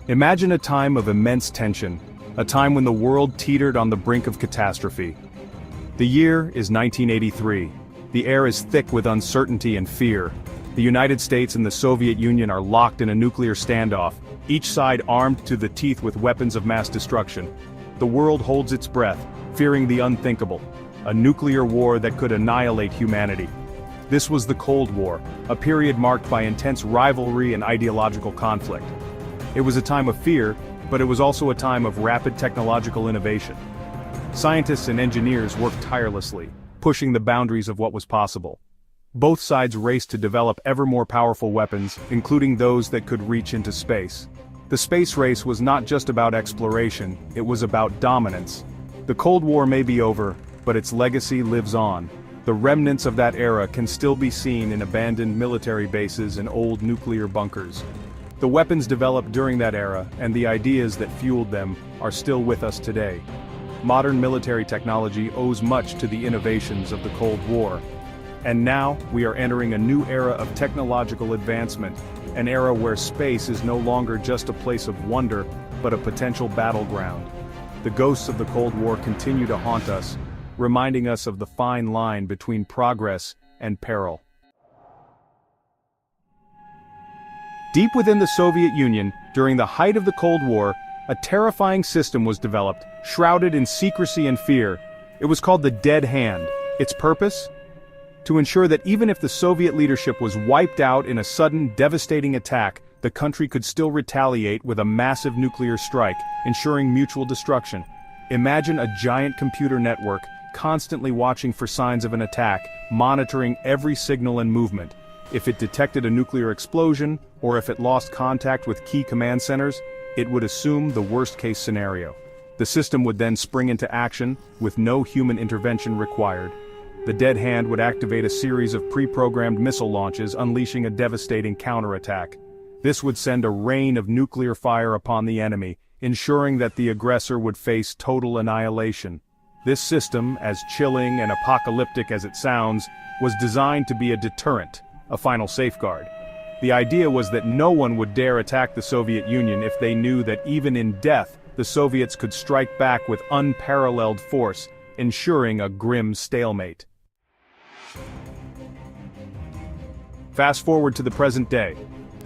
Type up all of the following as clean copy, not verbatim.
Imagine a time of immense tension, a time when the world teetered on the brink of catastrophe. The year is 1983. The air is thick with uncertainty and fear. The United States and the Soviet Union are locked in a nuclear standoff, each side armed to the teeth with weapons of mass destruction. The world holds its breath, fearing the unthinkable, a nuclear war that could annihilate humanity. This was the Cold War, a period marked by intense rivalry and ideological conflict. It was a time of fear, but it was also a time of rapid technological innovation. Scientists and engineers worked tirelessly, pushing the boundaries of what was possible. Both sides raced to develop ever more powerful weapons, including those that could reach into space. The space race was not just about exploration, it was about dominance. The Cold War may be over, but its legacy lives on. The remnants of that era can still be seen in abandoned military bases and old nuclear bunkers. The weapons developed during that era, and the ideas that fueled them, are still with us today. Modern military technology owes much to the innovations of the Cold War. And now, we are entering a new era of technological advancement, an era where space is no longer just a place of wonder, but a potential battleground. The ghosts of the Cold War continue to haunt us, reminding us of the fine line between progress and peril. Deep within the Soviet Union, during the height of the Cold War, a terrifying system was developed, shrouded in secrecy and fear. It was called the Dead Hand. Its purpose? To ensure that even if the Soviet leadership was wiped out in a sudden, devastating attack, the country could still retaliate with a massive nuclear strike, ensuring mutual destruction. Imagine a giant computer network, constantly watching for signs of an attack, monitoring every signal and movement. If it detected a nuclear explosion, or if it lost contact with key command centers, it would assume the worst-case scenario. The system would then spring into action, with no human intervention required. The Dead Hand would activate a series of pre-programmed missile launches, unleashing a devastating counterattack. This would send a rain of nuclear fire upon the enemy, ensuring that the aggressor would face total annihilation. This system, as chilling and apocalyptic as it sounds, was designed to be a deterrent, a final safeguard. The idea was that no one would dare attack the Soviet Union if they knew that even in death, the Soviets could strike back with unparalleled force, ensuring a grim stalemate. Fast forward to the present day.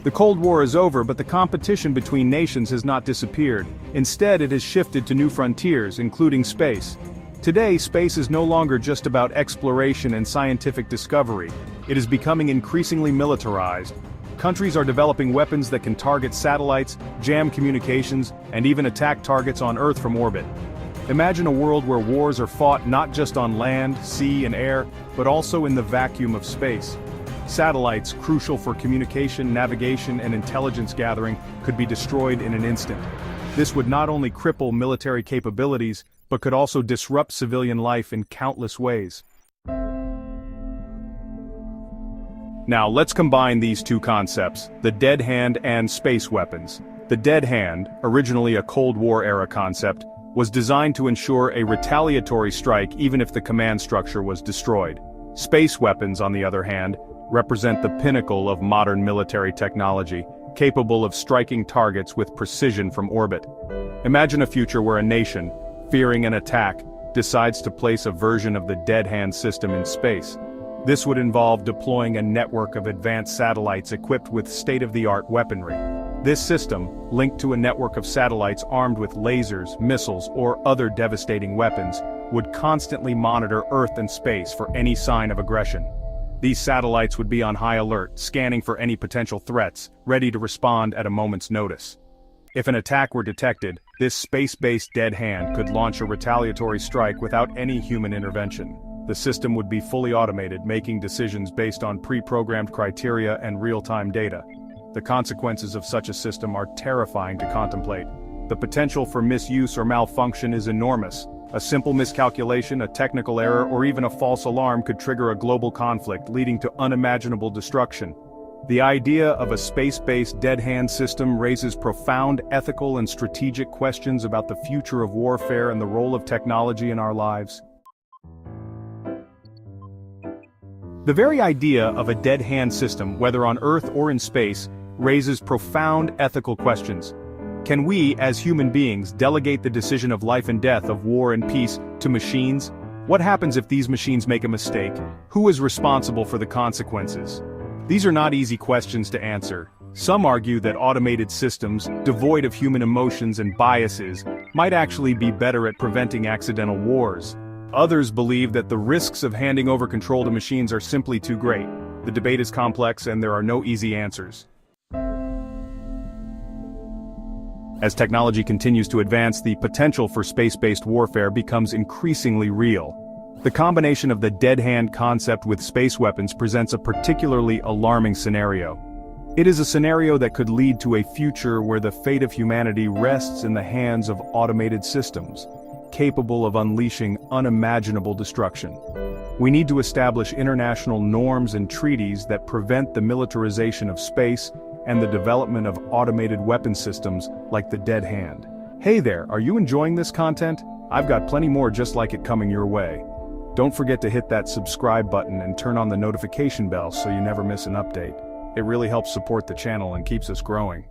The Cold War is over, but the competition between nations has not disappeared. Instead, it has shifted to new frontiers, including space. Today, space is no longer just about exploration and scientific discovery. It is becoming increasingly militarized. Countries are developing weapons that can target satellites, jam communications, and even attack targets on Earth from orbit. Imagine a world where wars are fought not just on land, sea, and air, but also in the vacuum of space. Satellites, crucial for communication, navigation, and intelligence gathering, could be destroyed in an instant. This would not only cripple military capabilities, but could also disrupt civilian life in countless ways. Now let's combine these two concepts, the Dead Hand and space weapons. The Dead Hand, originally a Cold War-era concept, was designed to ensure a retaliatory strike even if the command structure was destroyed. Space weapons, on the other hand, represent the pinnacle of modern military technology, capable of striking targets with precision from orbit. Imagine a future where a nation, fearing an attack, decides to place a version of the Dead Hand system in space. This would involve deploying a network of advanced satellites equipped with state-of-the-art weaponry. This system, linked to a network of satellites armed with lasers, missiles, or other devastating weapons, would constantly monitor Earth and space for any sign of aggression. These satellites would be on high alert, scanning for any potential threats, ready to respond at a moment's notice. If an attack were detected, this space-based Dead Hand could launch a retaliatory strike without any human intervention. The system would be fully automated, making decisions based on pre-programmed criteria and real-time data. The consequences of such a system are terrifying to contemplate. The potential for misuse or malfunction is enormous. A simple miscalculation, a technical error, or even a false alarm could trigger a global conflict, leading to unimaginable destruction. The idea of a space-based Dead Hand system raises profound ethical and strategic questions about the future of warfare and the role of technology in our lives. The very idea of a Dead Hand system, whether on Earth or in space, raises profound ethical questions. Can we, as human beings, delegate the decision of life and death, of war and peace, to machines? What happens if these machines make a mistake? Who is responsible for the consequences? These are not easy questions to answer. Some argue that automated systems, devoid of human emotions and biases, might actually be better at preventing accidental wars. Others believe that the risks of handing over control to machines are simply too great. The debate is complex and there are no easy answers. As technology continues to advance, the potential for space-based warfare becomes increasingly real. The combination of the dead hand concept with space weapons presents a particularly alarming scenario. It is a scenario that could lead to a future where the fate of humanity rests in the hands of automated systems, capable of unleashing unimaginable destruction. We need to establish international norms and treaties that prevent the militarization of space and the development of automated weapon systems like the dead hand. Hey there, are you enjoying this content? I've got plenty more just like it coming your way. Don't forget to hit that subscribe button and turn on the notification bell so you never miss an update. It really helps support the channel and keeps us growing.